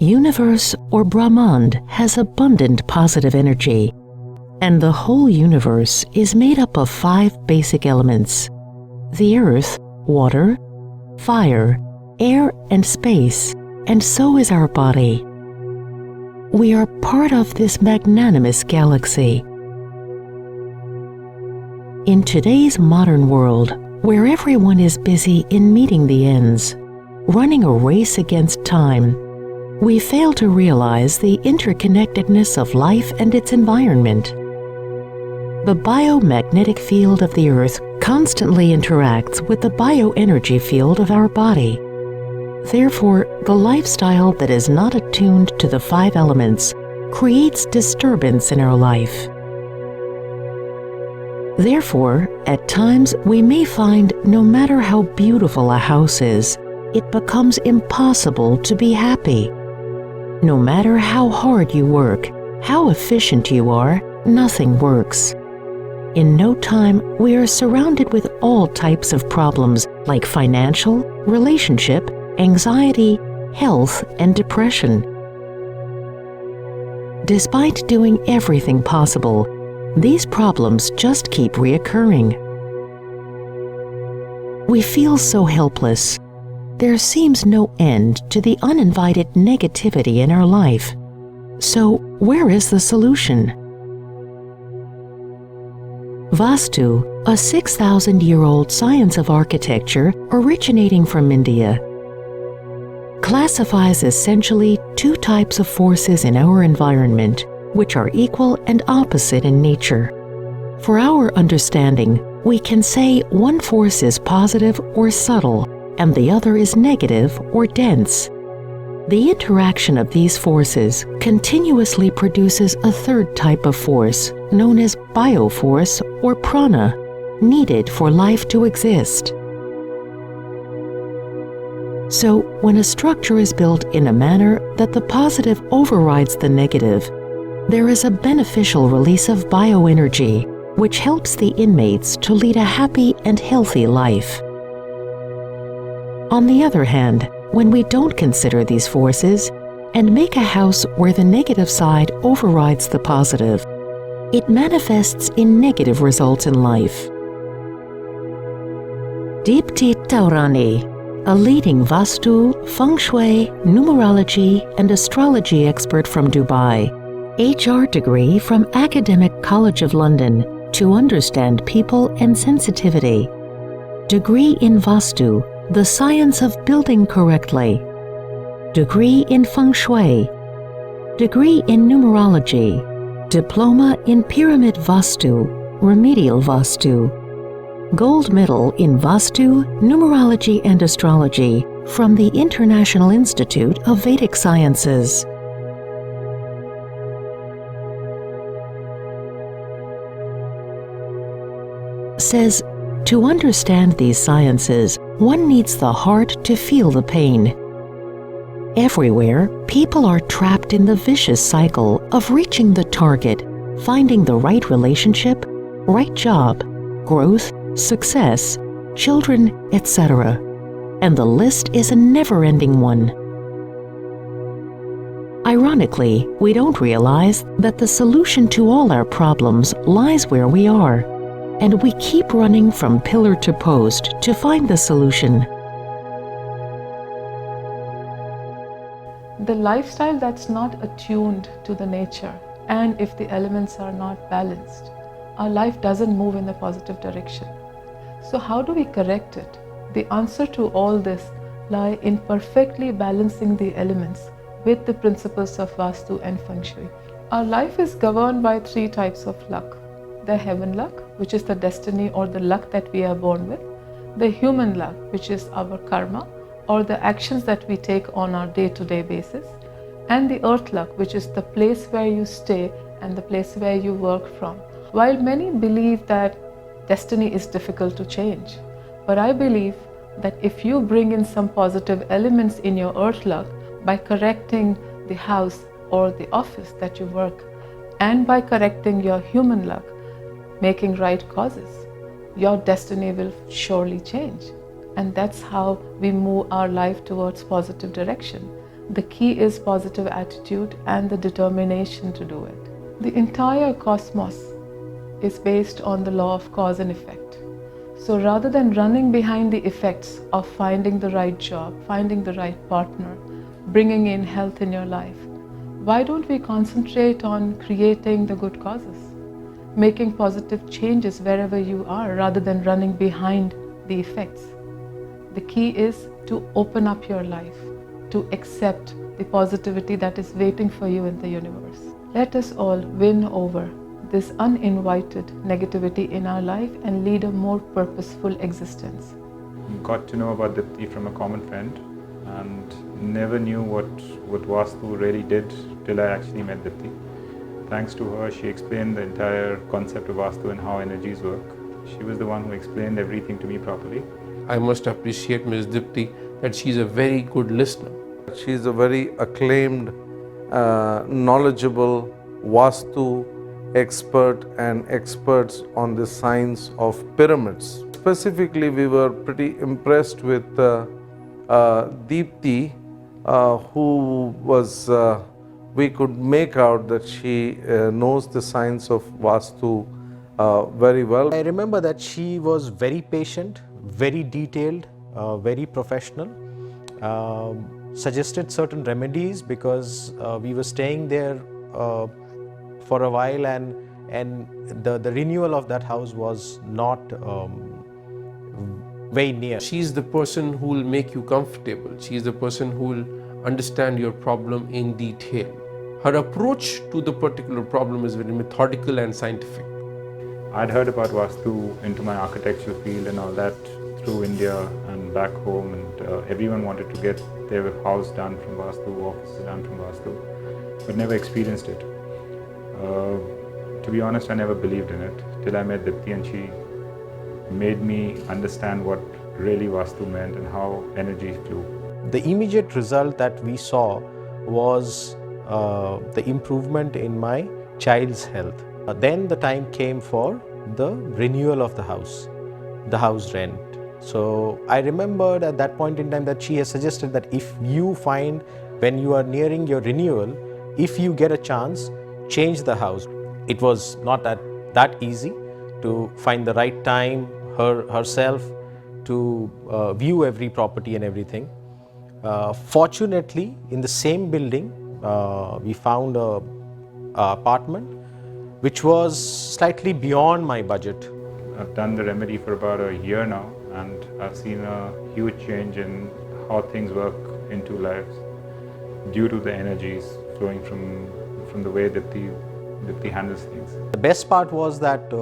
universe or Brahmand has abundant positive energy, and the whole universe is made up of 5 basic elements: the earth, water, fire, air, and space, and so is our body. We are part of this magnanimous galaxy. In today's modern world, where everyone is busy in meeting the ends, running a race against time, we fail to realize the interconnectedness of life and its environment. The biomagnetic field of the Earth constantly interacts with the bioenergy field of our body. Therefore, the lifestyle that is not attuned to the 5 elements creates disturbance in our life. Therefore, at times we may find no matter how beautiful a house is, it becomes impossible to be happy. No matter how hard you work, how efficient you are, nothing works. In no time, we are surrounded with all types of problems like financial, relationship, anxiety, health, and depression. Despite doing everything possible, these problems just keep reoccurring. We feel so helpless. There seems no end to the uninvited negativity in our life. So, where is the solution? Vastu, a 6,000-year-old science of architecture originating from India, classifies essentially 2 types of forces in our environment, which are equal and opposite in nature. For our understanding, we can say one force is positive or subtle, and the other is negative or dense. The interaction of these forces continuously produces a 3rd type of force, known as bioforce or prana, needed for life to exist. So, when a structure is built in a manner that the positive overrides the negative, there is a beneficial release of bioenergy, which helps the inmates to lead a happy and healthy life. On the other hand, when we don't consider these forces and make a house where the negative side overrides the positive, it manifests in negative results in life. Deiptii Taurannii, a leading Vastu, Feng Shui, numerology, and astrology expert from Dubai, HR degree from Academic College of London to understand people and sensitivity, degree in Vastu, the science of building correctly, degree in Feng Shui, degree in numerology, diploma in Pyramid Vastu, Remedial Vastu, gold medal in Vastu, numerology and astrology from the International Institute of Vedic Sciences. Says, to understand these sciences, one needs the heart to feel the pain. Everywhere, people are trapped in the vicious cycle of reaching the target, finding the right relationship, right job, growth, success, children, etc. And the list is a never-ending one. Ironically, we don't realize that the solution to all our problems lies where we are, and we keep running from pillar to post to find the solution. The lifestyle that's not attuned to the nature, and if the elements are not balanced, our life doesn't move in a positive direction. So how do we correct it? The answer to all this lie in perfectly balancing the elements with the principles of Vastu and Feng Shui. Our life is governed by 3 types of luck. The heaven luck, which is the destiny or the luck that we are born with. The human luck, which is our karma or the actions that we take on our day-to-day basis. And the earth luck, which is the place where you stay and the place where you work from. While many believe that destiny is difficult to change, but I believe that if you bring in some positive elements in your earth luck by correcting the house or the office that you work, and by correcting your human luck, making right causes, your destiny will surely change. And that's how we move our life towards positive direction. The key is positive attitude and the determination to do it. The entire cosmos is based on the law of cause and effect. So rather than running behind the effects of finding the right job, finding the right partner, bringing in health in your life, why don't we concentrate on creating the good causes, making positive changes wherever you are rather than running behind the effects? The key is to open up your life, to accept the positivity that is waiting for you in the universe. Let us all win over this uninvited negativity in our life and lead a more purposeful existence. Got to know about Deiptii from a common friend and never knew what Vastu really did till I actually met Deiptii. Thanks to her, she explained the entire concept of Vastu and how energies work. She was the one who explained everything to me properly. I must appreciate Ms. Deiptii that she's a very good listener. She's a very acclaimed, knowledgeable Vastu expert and experts on the science of pyramids. Specifically, we were pretty impressed with Deiptii, who was, we could make out that she knows the science of Vastu very well. I remember that she was very patient, very detailed, very professional, suggested certain remedies because we were staying there for a while and the renewal of that house was not very near. She's the person who will make you comfortable. She's the person who will understand your problem in detail. Her approach to the particular problem is very methodical and scientific. I'd heard about Vastu into my architectural field and all that through India and back home, and everyone wanted to get their house done from Vastu, offices done from Vastu, but never experienced it. To be honest, I never believed in it till I met Deiptii, and she made me understand what really Vastu meant and how energy flew. The immediate result that we saw was the improvement in my child's health. Then the time came for the renewal of the house rent. So I remembered at that point in time that she has suggested that if you find when you are nearing your renewal, if you get a chance, change the house. It was not that easy to find the right time herself to view every property and everything. Fortunately, in the same building, we found a apartment which was slightly beyond my budget. I've done the remedy for about a year now, and I've seen a huge change in how things work in two lives due to the energies flowing from the way Deiptii handles things. The best part was that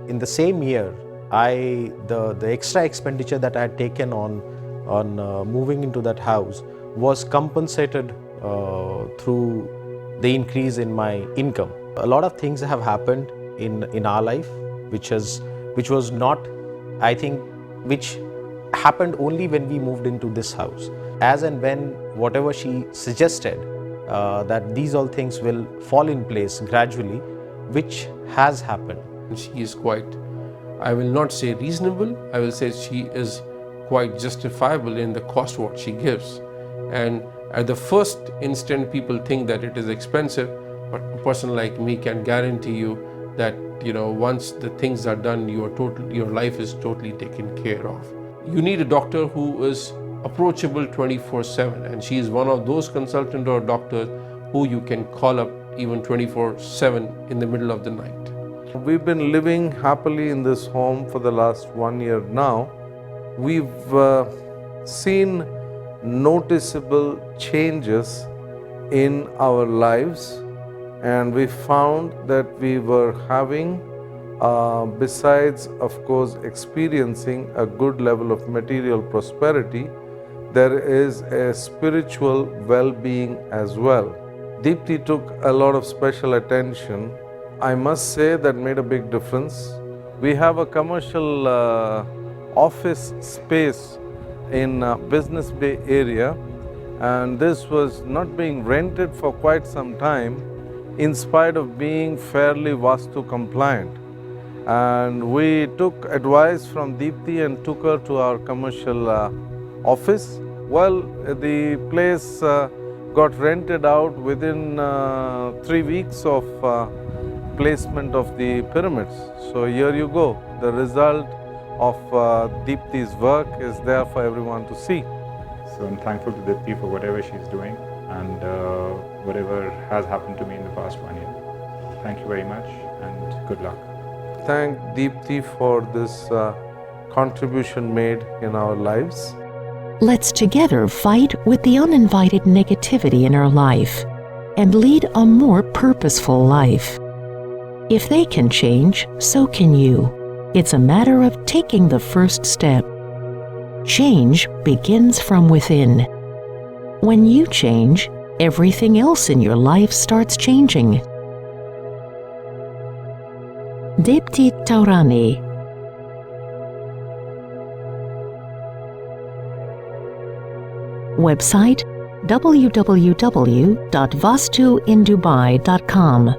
in the same year, the extra expenditure that I had taken on moving into that house was compensated through the increase in my income. A lot of things have happened in our life, which was not, I think, which happened only when we moved into this house. As and when whatever she suggested, that these all things will fall in place gradually, which has happened. She is quite, I will not say reasonable, I will say she is quite justifiable in the cost what she gives. And at the first instant, people think that it is expensive, but a person like me can guarantee you that once the things are done, your life is totally taken care of. You need a doctor who is approachable 24/7, and she is one of those consultant or doctors who you can call up even 24/7 in the middle of the night. We've been living happily in this home for the last 1 year now. We've seen noticeable changes in our lives, and we found that we were having, besides of course experiencing a good level of material prosperity, there is a spiritual well-being as well. Deiptii took a lot of special attention. I must say that made a big difference. We have a commercial office space in Business Bay area, and this was not being rented for quite some time in spite of being fairly Vastu compliant. And we took advice from Deiptii and took her to our commercial office. Well, the place got rented out within 3 weeks of placement of the pyramids. So here you go. The result of Deipti's work is there for everyone to see. So I'm thankful to Deiptii for whatever she's doing and whatever has happened to me in the past 1 year. Thank you very much and good luck. Thank Deiptii for this contribution made in our lives. Let's together fight with the uninvited negativity in our life and lead a more purposeful life. If they can change, so can you. It's a matter of taking the first step. Change begins from within. When you change, everything else in your life starts changing. Deiptii Taurannii. Website www.vastuindubai.com